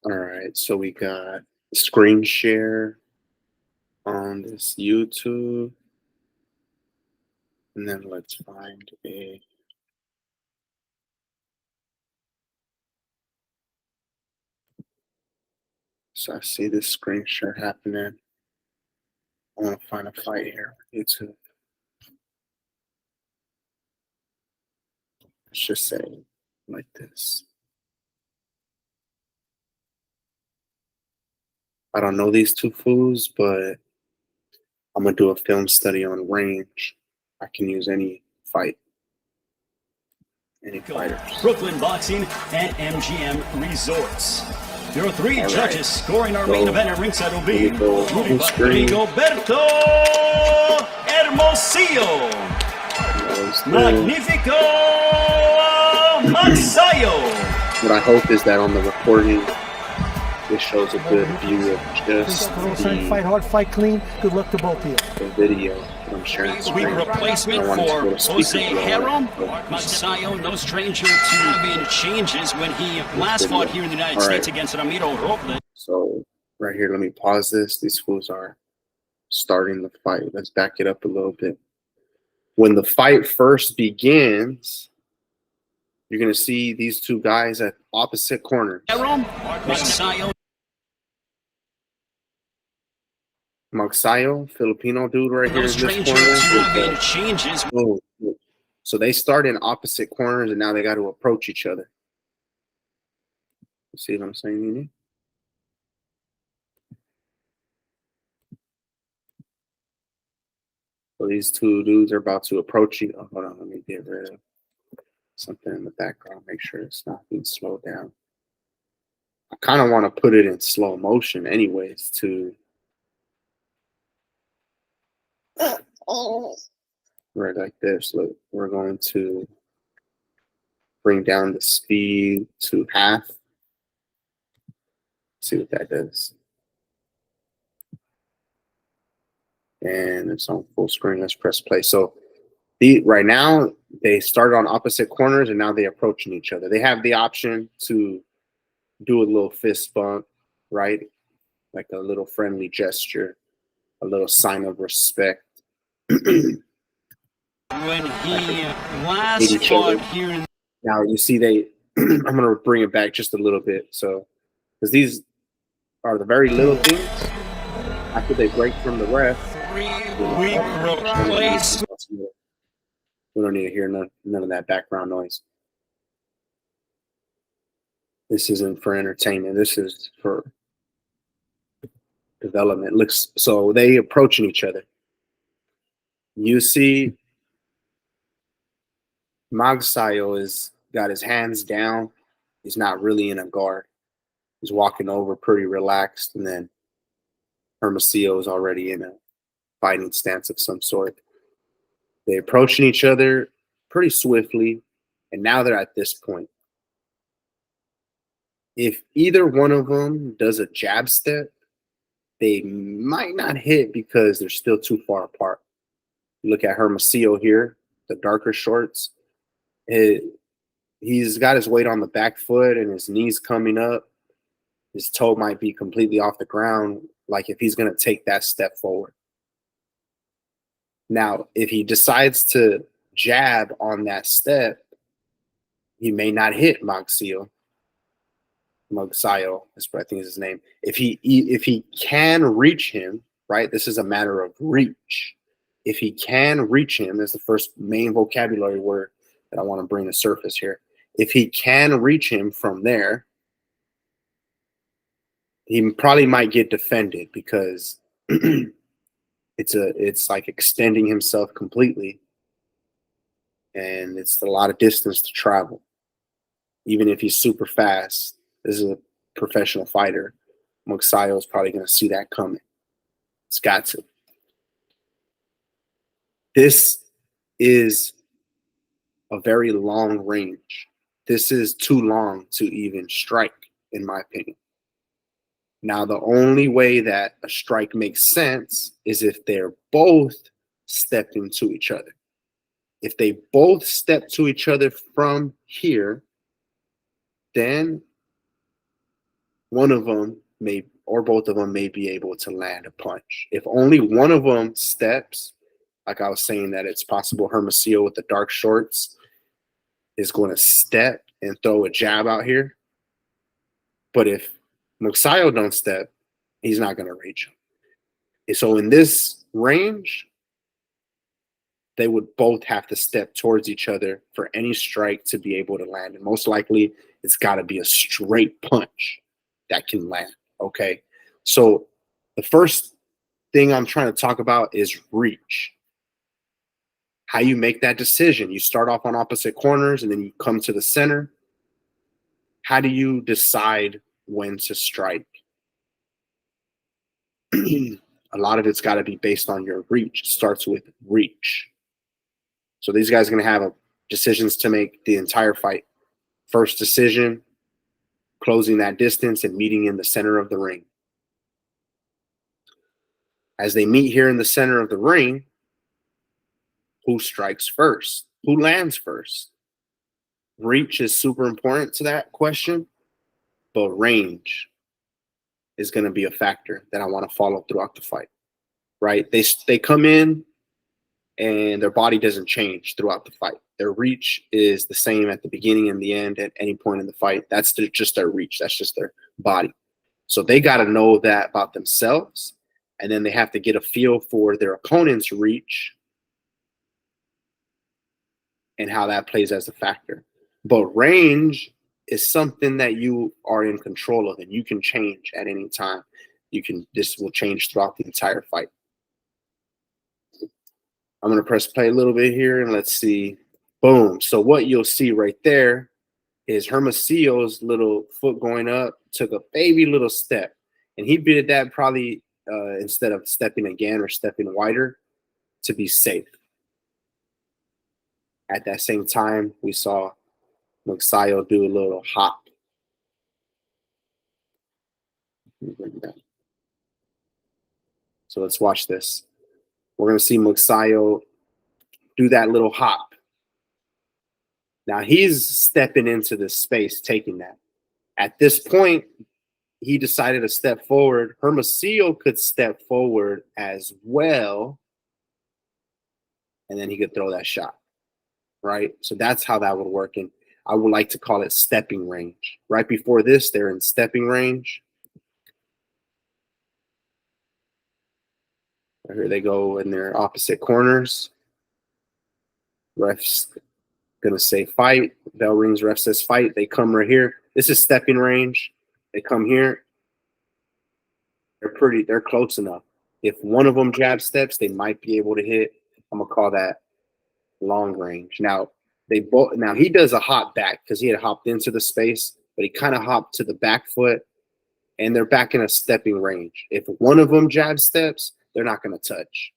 All right, so we got screen share on this YouTube, and then let's find a. So I see this screen share happening. I want to find a fight here on YouTube. Let's just say like this. I don't know these two fools, but I'm gonna do a film study on range. I can use any fight, any fighters. Brooklyn Boxing and MGM Resorts. There are three All right. judges scoring our So, main event at ringside will be screen. Rigoberto Hermosillo, Magnifico Magsayo. What I hope is that on the recording, it shows a good view of just fight hard, fight clean. Good luck to both of you. The video that I'm sharing. Week replacement for Jose Herro. Magsayo, no stranger to having changes when he last fought here in the United States against Ramiro Robles. So right here, let me pause this. These fools are starting the fight. Let's back it up a little bit. When the fight first begins, you're going to see these two guys at opposite corners. Magsayo, Filipino dude right here in this corner. Oh, so they start in opposite corners, and now they got to approach each other. You see what I'm saying, Nini? So these two dudes are about to approach you. Oh, hold on, let me get rid of something in the background. Make sure it's not being slowed down. I kind of want to put it in slow motion anyways to right like this. Look, we're going to bring down the speed to half. See what that does. And it's on full screen. Let's press play. So right now they started on opposite corners and now they're approaching each other. They have the option to do a little fist bump, right? Like a little friendly gesture, a little sign of respect. When he last fought here. Now you see I'm gonna bring it back just a little bit. So because these are the very little things. After they break from the ref, we don't need to hear none of that background noise. This isn't for entertainment. This is for development. Looks so they approaching each other. You see, Magsayo is got his hands down. He's not really in a guard. He's walking over pretty relaxed, and then Hermosillo is already in a fighting stance of some sort. They're approaching each other pretty swiftly, and now they're at this point. If either one of them does a jab step, they might not hit because they're still too far apart. You look at Hermosillo here, the darker shorts. He's got his weight on the back foot and his knees coming up. His toe might be completely off the ground, like if he's going to take that step forward. Now, if he decides to jab on that step, he may not hit Magsayo. I think is his name. If he can reach him, right? This is a matter of reach. If he can reach him, that's the first main vocabulary word that I want to bring to surface here. If he can reach him from there, he probably might get defended because it's like extending himself completely, and it's a lot of distance to travel. Even if he's super fast, this is a professional fighter. Magsayo is probably going to see that coming. It's got to. This is a very long range. This is too long to even strike, in my opinion. Now, the only way that a strike makes sense is if they're both stepping to each other. If they both step to each other from here, then one of them may or both of them may be able to land a punch. If only one of them steps, like I was saying, that it's possible Hermosillo with the dark shorts is going to step and throw a jab out here. But if Magsayo don't step, he's not going to reach him. And so in this range, they would both have to step towards each other for any strike to be able to land. And most likely, it's got to be a straight punch that can land, okay? So the first thing I'm trying to talk about is reach. How you make that decision. You start off on opposite corners, and then you come to the center. How do you decide when to strike? A lot of it's got to be based on your reach. It starts with reach. So these guys are going to have decisions to make the entire fight. First decision, closing that distance and meeting in the center of the ring. As they meet here in the center of the ring, who strikes first? Who lands first? Reach is super important to that question, but range is going to be a factor that I want to follow throughout the fight, right? They come in and their body doesn't change throughout the fight. Their reach is the same at the beginning and the end at any point in the fight. That's just their reach. That's just their body. So they got to know that about themselves, and then they have to get a feel for their opponent's reach and how that plays as a factor. But range is something that you are in control of, and you can change at any time. This will change throughout the entire fight. I'm going to press play a little bit here, and let's see. Boom. So what you'll see right there is Hermosillo's little foot going up, took a baby little step, and he did that probably instead of stepping again or stepping wider to be safe. At that same time, we saw Magsayo do a little hop. So let's watch this. We're going to see Magsayo do that little hop. Now he's stepping into this space, taking that. At this point, he decided to step forward. Hermosillo could step forward as well, and then he could throw that shot, right? So that's how that would work. And I would like to call it stepping range. Right before this, they're in stepping range. Here they go in their opposite corners. Ref's going to say fight. Bell rings, ref says fight. They come right here. This is stepping range. They come here. They're close enough. If one of them jab steps, they might be able to hit. I'm going to call that long range. Now he does a hop back because he had hopped into the space, but he kind of hopped to the back foot, and they're back in a stepping range. If one of them jab steps, they're not going to touch.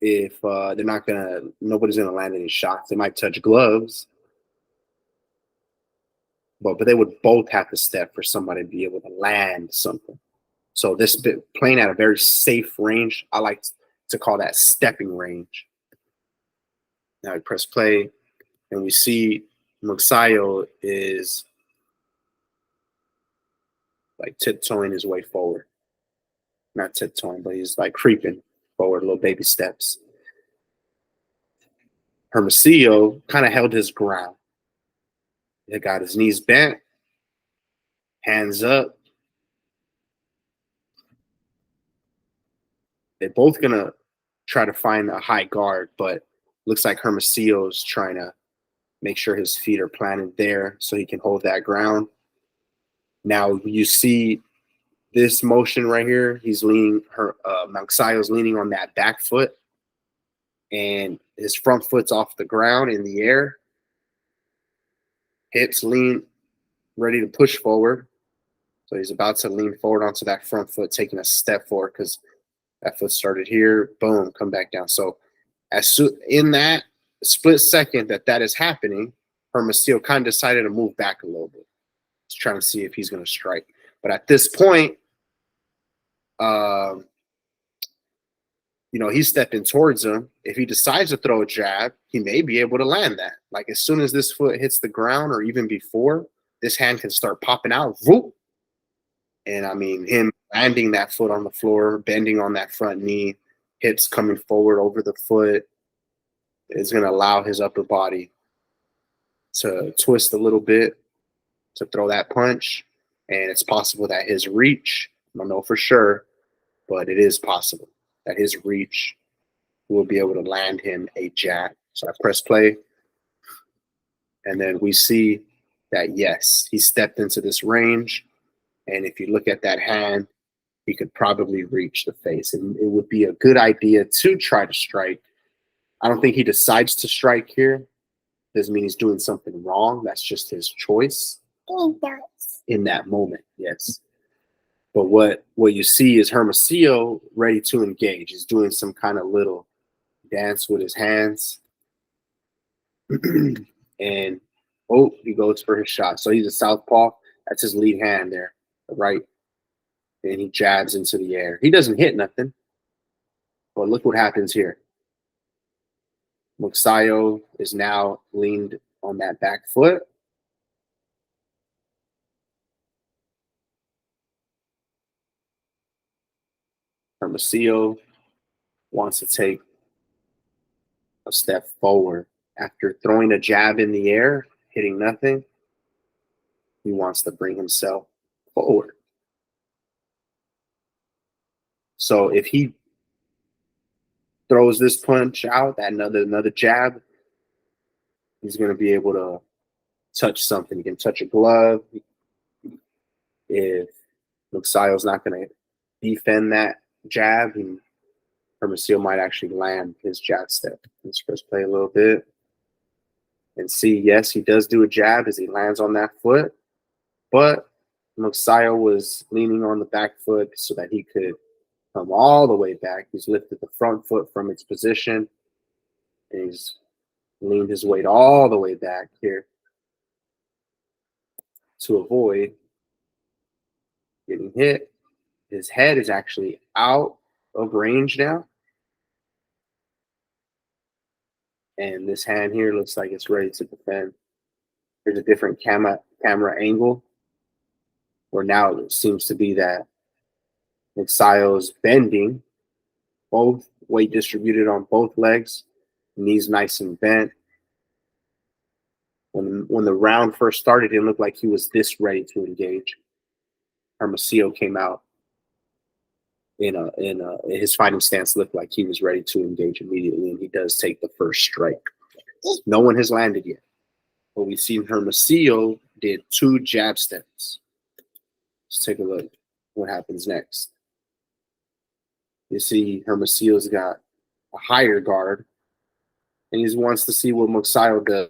If nobody's going to land any shots. They might touch gloves, but they would both have to step for somebody to be able to land something. So this bit playing at a very safe range, I like to call that stepping range. Now we press play, and we see Magsayo is like tiptoeing his way forward. Not tiptoeing, but he's like creeping forward, little baby steps. Hermosillo kind of held his ground. He got his knees bent, hands up. They're both going to try to find a high guard, but looks like Hermosillo's trying to make sure his feet are planted there so he can hold that ground. Now you see this motion right here. He's leaning, Magsayo's leaning on that back foot, and his front foot's off the ground in the air. Hips lean, ready to push forward. So he's about to lean forward onto that front foot, taking a step forward because that foot started here. Boom, come back down. So in that split second that is happening, Hermosillo kind of decided to move back a little bit. He's trying to see if he's going to strike. But at this point, he's stepping towards him. If he decides to throw a jab, he may be able to land that. Like as soon as this foot hits the ground or even before, this hand can start popping out. Whoop. And I mean, him landing that foot on the floor, bending on that front knee, hips coming forward over the foot is going to allow his upper body to twist a little bit to throw that punch. And it's possible that his reach, I don't know for sure, but it is possible that his reach will be able to land him a jab. So I press play. And then we see that, yes, he stepped into this range. And if you look at that hand, he could probably reach the face. And it would be a good idea to try to strike. I don't think he decides to strike here. Doesn't mean he's doing something wrong. That's just his choice. He does. In that moment, yes. But what you see is Hermosillo ready to engage. He's doing some kind of little dance with his hands. And, he goes for his shot. So he's a southpaw. That's his lead hand there, right? And he jabs into the air. He doesn't hit nothing. But look what happens here. Magsayo is now leaned on that back foot. Hermosillo wants to take a step forward. After throwing a jab in the air, hitting nothing, he wants to bring himself forward. So if he throws this punch out, another jab, he's going to be able to touch something. He can touch a glove. If Magsayo's not going to defend that jab, Hermosillo might actually land his jab step. Let's press play a little bit and see, yes, he does do a jab as he lands on that foot, but Magsayo was leaning on the back foot so that he could come all the way back. He's lifted the front foot from its position, and he's leaned his weight all the way back here to avoid getting hit. His head is actually out of range now. And this hand here looks like it's ready to defend. There's a different camera angle where now it seems to be that Magsayo's bending, both weight distributed on both legs, knees nice and bent. When the round first started, it looked like he was this ready to engage. Hermosillo came out in his fighting stance looked like he was ready to engage immediately, and he does take the first strike. No one has landed yet, but we've seen Hermosillo did 2 jab steps. Let's take a look what happens next. You see Hermosillo's got a higher guard, and he wants to see what Magsayo does.